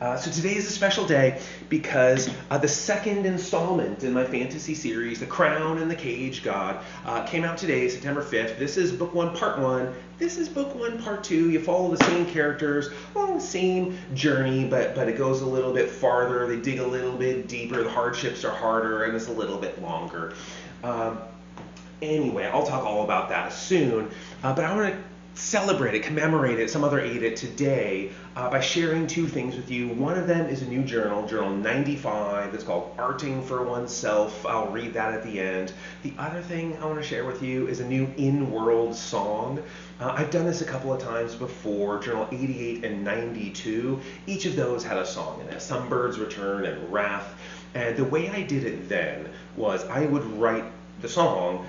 So today is a special day because the second installment in my fantasy series, The Crown and the Cage God, came out today, September 5th. This is book 1, part 1. This is book 1, part 2. You follow the same characters along the same journey, but it goes a little bit farther. They dig a little bit deeper. The hardships are harder, and it's a little bit longer. Anyway, I'll talk all about that soon, but I want to celebrate it, commemorate it, some other aid it today by sharing two things with you. One of them is a new journal, Journal 95, that's called Arting for Oneself. I'll read that at the end. The other thing I want to share with you is a new in-world song. I've done this a couple of times before, Journal 88 and 92. Each of those had a song in it, Some Birds Return and Wrath. And the way I did it then was I would write the song,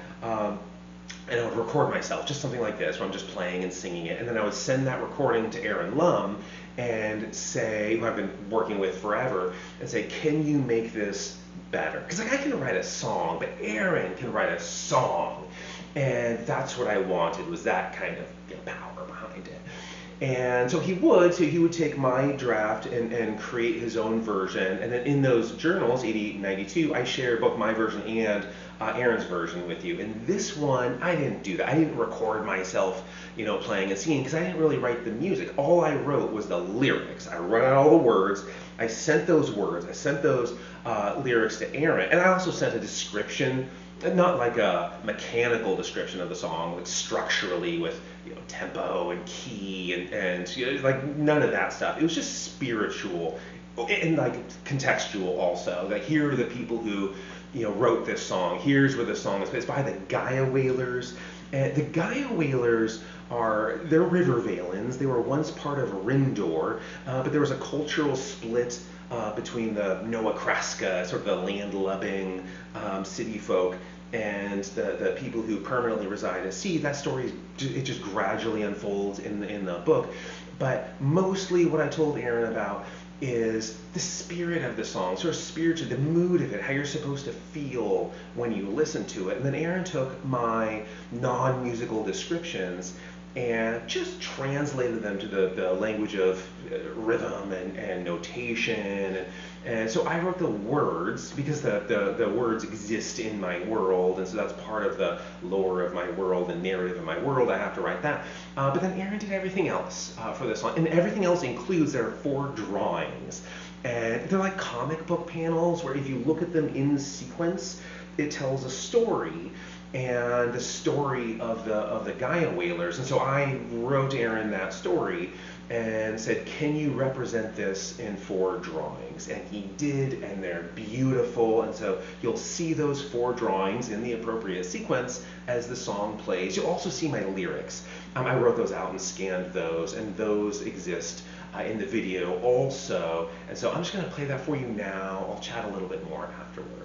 and I would record myself, just something like this, where I'm just playing and singing it. And then I would send that recording to Aaron Lum and say, who I've been working with forever, and say, can you make this better? Because I can write a song, but Aaron can write a song. And that's what I wanted, was that kind of power behind it. And so he would take my draft and create his own version. And then in those journals, 88 and 92, I share both my version and Aaron's version with you. And this one, I didn't do that. I didn't record myself, playing and singing, because I didn't really write the music. All I wrote was the lyrics. I wrote out all the words. I sent those lyrics to Aaron. And I also sent a description, not like a mechanical description of the song, like structurally with tempo and key and like none of that stuff. It was just spiritual and like contextual also. Like, here are the people who wrote this song. Here's where the song is. It's by the Gaia Whalers. And the Gaia Whalers they're River Valens. They were once part of Rindor, but there was a cultural split between the Noah Kreska, sort of the land-loving city folk, and the people who permanently reside at sea. That story, it just gradually unfolds in the book. But mostly what I told Aaron about is the spirit of the song, sort of spiritually, the mood of it, how you're supposed to feel when you listen to it. And then Aaron took my non-musical descriptions and just translated them to the language of rhythm and notation. And so I wrote the words, because the words exist in my world, and so that's part of the lore of my world and narrative of my world. I have to write that. But then Aaron did everything else for this song, and everything else includes, there are 4 drawings. And they're like comic book panels, where if you look at them in sequence, it tells a story, and the story of the Gaia Whalers. And so I wrote Aaron that story and said, can you represent this in 4 drawings? And he did, and they're beautiful. And so you'll see those 4 drawings in the appropriate sequence as the song plays. You'll also see my lyrics. I wrote those out and scanned those, and those exist in the video also. And so I'm just going to play that for you now. I'll chat a little bit more afterward.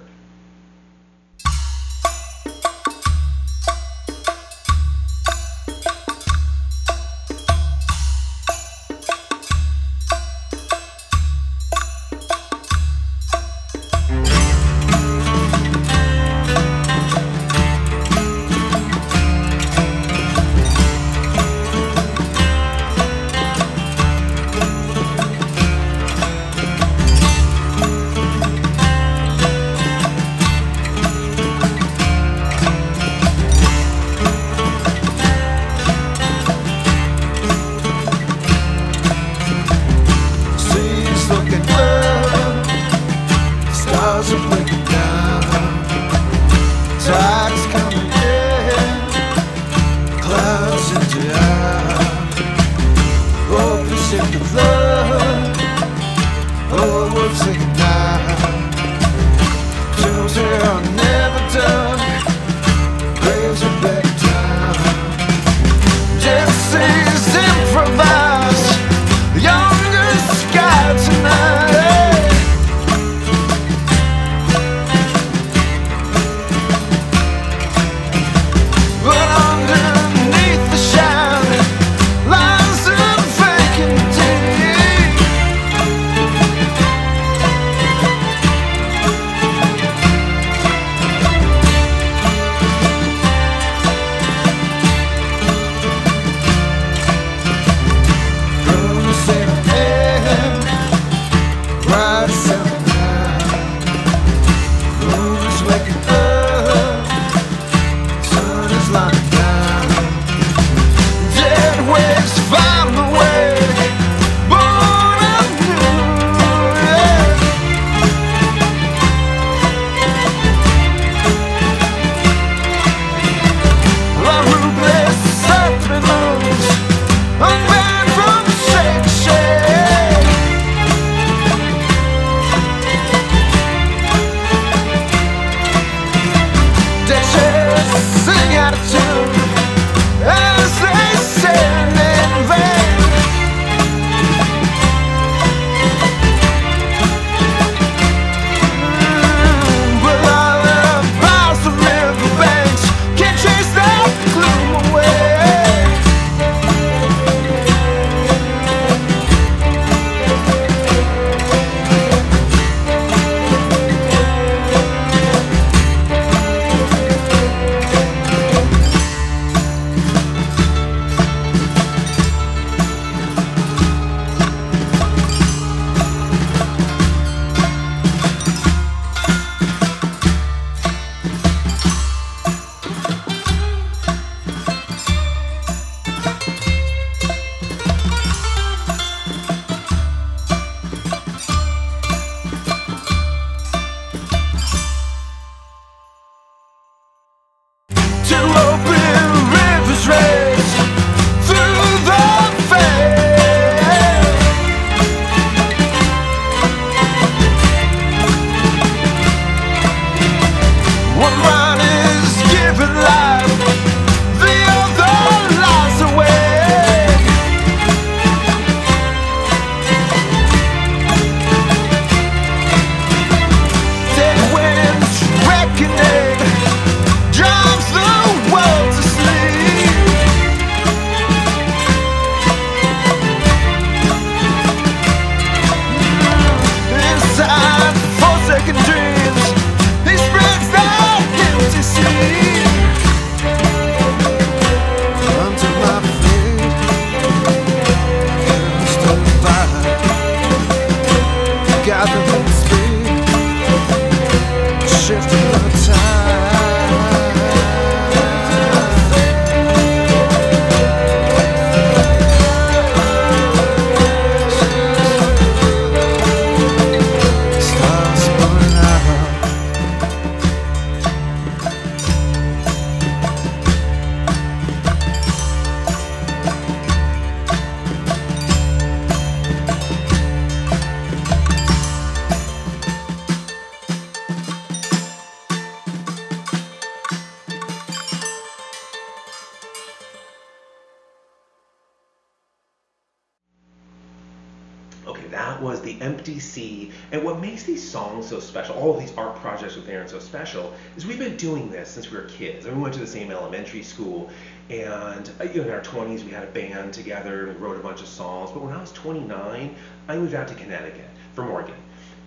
Okay, that was The Empty Sea. And what makes these songs so special, all of these art projects with Aaron so special, is we've been doing this since we were kids. And we went to the same elementary school, and in our 20s we had a band together and we wrote a bunch of songs. But when I was 29, I moved out to Connecticut from Oregon.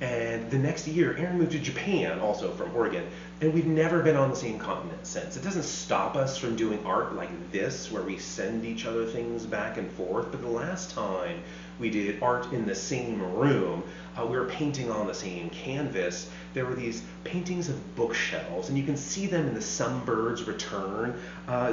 And the next year, Aaron moved to Japan, also from Oregon, and we've never been on the same continent since. It doesn't stop us from doing art like this, where we send each other things back and forth, but the last time we did art in the same room, we were painting on the same canvas. There were these paintings of bookshelves, and you can see them in the Some Birds Return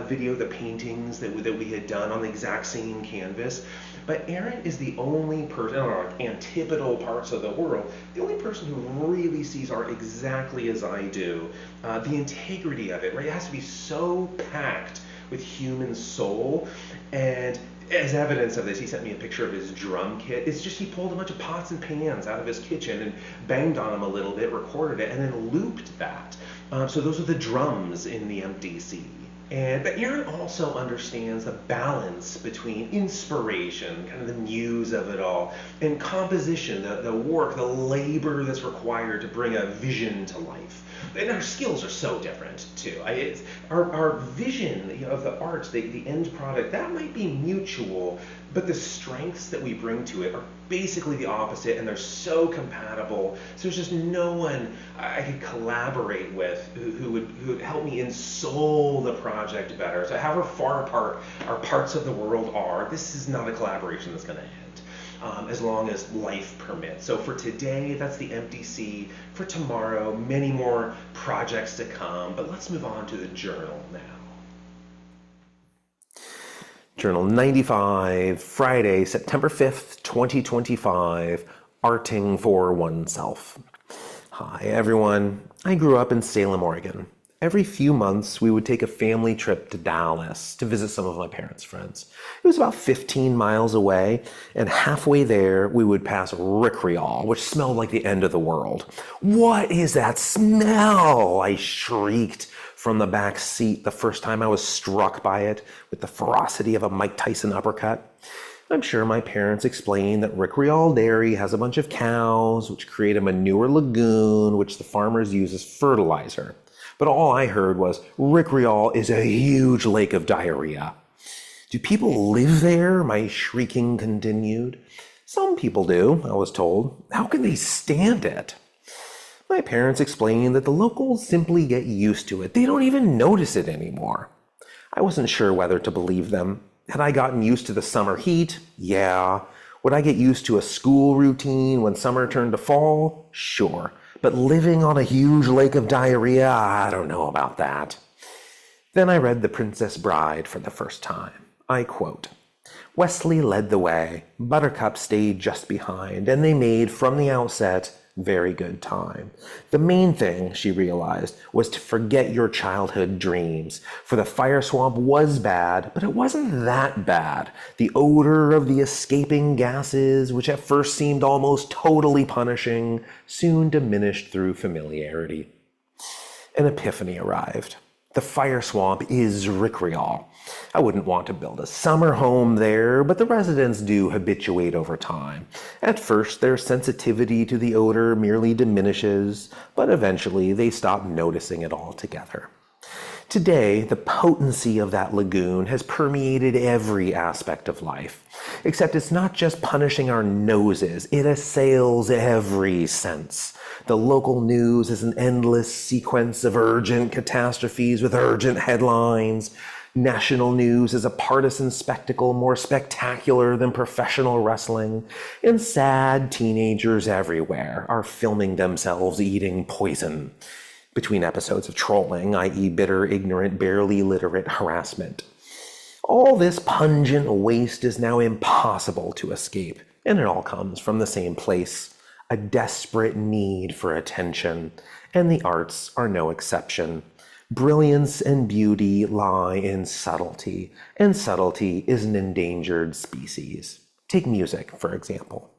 video, the paintings that we had done on the exact same canvas. But Aaron is the only person, like antipodal parts of the world, the only person who really sees art exactly as I do. The integrity of it, right? It has to be so packed with human soul. And as evidence of this, he sent me a picture of his drum kit. It's just he pulled a bunch of pots and pans out of his kitchen and banged on them a little bit, recorded it, and then looped that. So those are the drums in The Empty Sea. But Aaron also understands the balance between inspiration, kind of the muse of it all, and composition, the work, the labor that's required to bring a vision to life. And our skills are so different too. Our vision of the art, the end product, that might be mutual, but the strengths that we bring to it are basically the opposite, and they're so compatible. So there's just no one I could collaborate with who would help me ensoul the project better. So however far apart our parts of the world are, this is not a collaboration that's going to end. As long as life permits. So for today, that's The Empty Sea. For tomorrow, many more projects to come. But let's move on to the journal now. Journal 95, Friday, September 5th, 2025, Arting for Oneself. Hi, everyone. I grew up in Salem, Oregon. Every few months, we would take a family trip to Dallas to visit some of my parents' friends. It was about 15 miles away, and halfway there, we would pass Rickreall, which smelled like the end of the world. "What is that smell?" I shrieked from the back seat the first time I was struck by it with the ferocity of a Mike Tyson uppercut. I'm sure my parents explained that Rickreall Dairy has a bunch of cows, which create a manure lagoon, which the farmers use as fertilizer. But all I heard was, Rickreall is a huge lake of diarrhea. "Do people live there?" my shrieking continued. "Some people do," I was told. "How can they stand it?" My parents explained that the locals simply get used to it. They don't even notice it anymore. I wasn't sure whether to believe them. Had I gotten used to the summer heat? Yeah. Would I get used to a school routine when summer turned to fall? Sure. But living on a huge lake of diarrhea, I don't know about that. Then I read The Princess Bride for the first time. I quote, "Wesley led the way, Buttercup stayed just behind, and they made, from the outset, very good time. The main thing," she realized, "was to forget your childhood dreams. For the fire swamp was bad, but it wasn't that bad. The odor of the escaping gases, which at first seemed almost totally punishing, soon diminished through familiarity." An epiphany arrived. The fire swamp is Rickreall. I wouldn't want to build a summer home there, but the residents do habituate over time. At first, their sensitivity to the odor merely diminishes, but eventually they stop noticing it altogether. Today, the potency of that lagoon has permeated every aspect of life. Except it's not just punishing our noses, it assails every sense. The local news is an endless sequence of urgent catastrophes with urgent headlines. National news is a partisan spectacle more spectacular than professional wrestling. And sad teenagers everywhere are filming themselves eating poison between episodes of trolling, i.e. bitter, ignorant, barely literate harassment. All this pungent waste is now impossible to escape, and it all comes from the same place, a desperate need for attention, and the arts are no exception. Brilliance and beauty lie in subtlety, and subtlety is an endangered species. Take music, for example.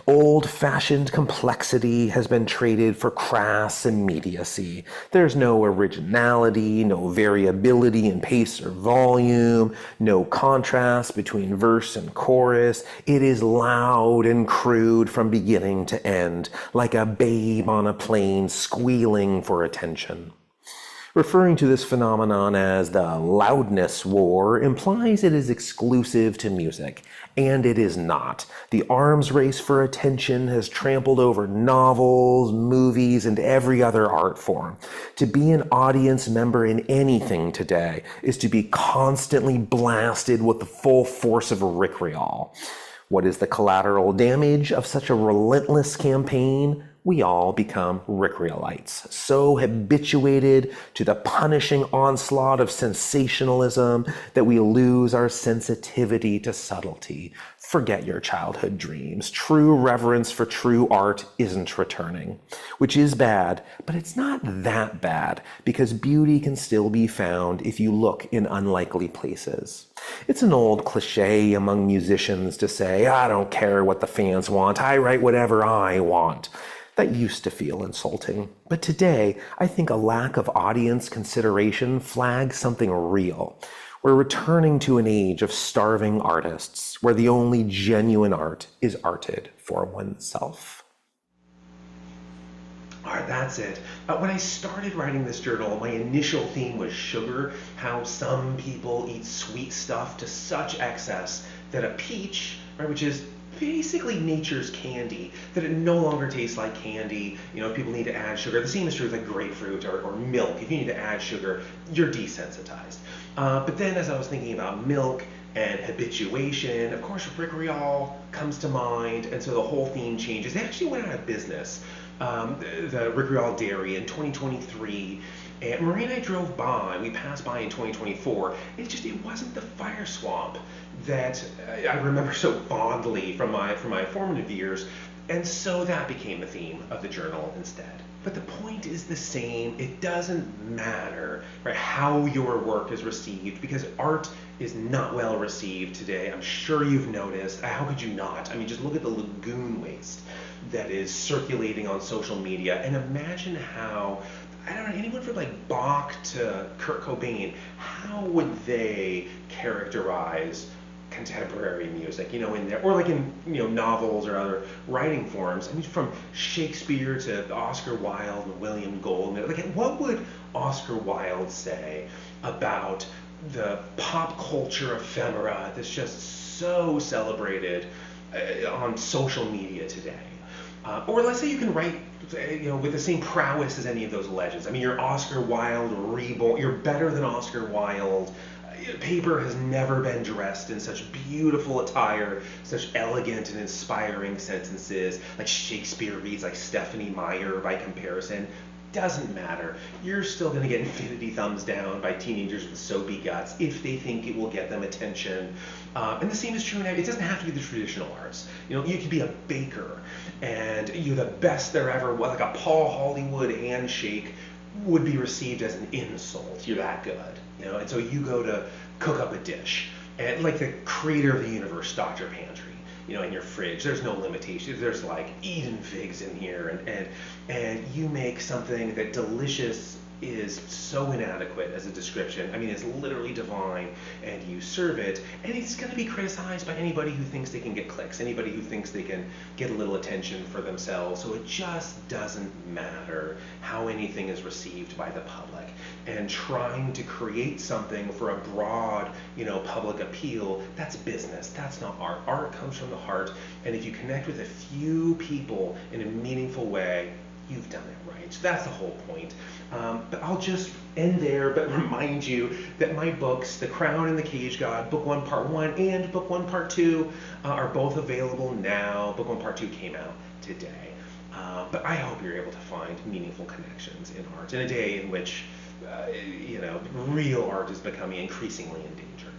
Old-fashioned complexity has been traded for crass immediacy. There's no originality, no variability in pace or volume, no contrast between verse and chorus. It is loud and crude from beginning to end, like a babe on a plane squealing for attention. Referring to this phenomenon as the loudness war implies it is exclusive to music, and it is not. The arms race for attention has trampled over novels, movies, and every other art form. To be an audience member in anything today is to be constantly blasted with the full force of vitriol. What is the collateral damage of such a relentless campaign? We all become vitriolites, so habituated to the punishing onslaught of sensationalism that we lose our sensitivity to subtlety. Forget your childhood dreams. True reverence for true art isn't returning, which is bad, but it's not that bad because beauty can still be found if you look in unlikely places. It's an old cliche among musicians to say, I don't care what the fans want, I write whatever I want. That used to feel insulting, but today I think a lack of audience consideration flags something real. We're returning to an age of starving artists, where the only genuine art is arted for oneself. All right, that's it. When I started writing this journal, my initial theme was sugar, how some people eat sweet stuff to such excess that a peach, right, which is basically nature's candy, that it no longer tastes like candy. People need to add sugar. The same is true with like grapefruit or milk. If you need to add sugar, you're desensitized. But then as I was thinking about milk and habituation, of course, vitriol comes to mind, and so the whole theme changes. They actually went out of business, the vitriol dairy, in 2023. And Marie and I drove by, we passed by in 2024, and it wasn't the fire swamp that I remember so fondly from my formative years, and so that became the theme of the journal instead. But the point is the same. It doesn't matter, right, how your work is received, because art is not well received today. I'm sure you've noticed. How could you not? I mean, just look at the lagoon waste that is circulating on social media, and imagine how, I don't know, anyone from like Bach to Kurt Cobain, how would they characterize contemporary music, in there, or like in, novels or other writing forms? I mean, from Shakespeare to Oscar Wilde and William Goldman, like what would Oscar Wilde say about the pop culture ephemera that's just so celebrated on social media today? Or let's say you can write, with the same prowess as any of those legends. I mean, you're Oscar Wilde reborn. You're better than Oscar Wilde. Paper has never been dressed in such beautiful attire, such elegant and inspiring sentences. Like Shakespeare reads like Stephanie Meyer by comparison. Doesn't matter. You're still going to get infinity thumbs down by teenagers with soapy guts if they think it will get them attention. And the same is true now. It doesn't have to be the traditional arts. You could be a baker, and you're the best there ever was. Like a Paul Hollywood handshake would be received as an insult. You're that good. And so you go to cook up a dish, and like the creator of the universe stocked your pantry. In your fridge, there's no limitations. There's like Eden figs in here, and you make something that delicious is so inadequate as a description. I mean, it's literally divine, and you serve it, and it's going to be criticized by anybody who thinks they can get clicks, anybody who thinks they can get a little attention for themselves. So it just doesn't matter how anything is received by the public. And trying to create something for a broad, public appeal, that's business. That's not art. Art comes from the heart, and if you connect with a few people in a meaningful way, you've done it right. So that's the whole point. But I'll just end there, but remind you that my books, The Crown and the Cage God, Book 1 Part 1 and Book 1 Part 2, are both available now. Book 1 Part 2 came out today. But I hope you're able to find meaningful connections in art in a day in which, real art is becoming increasingly endangered.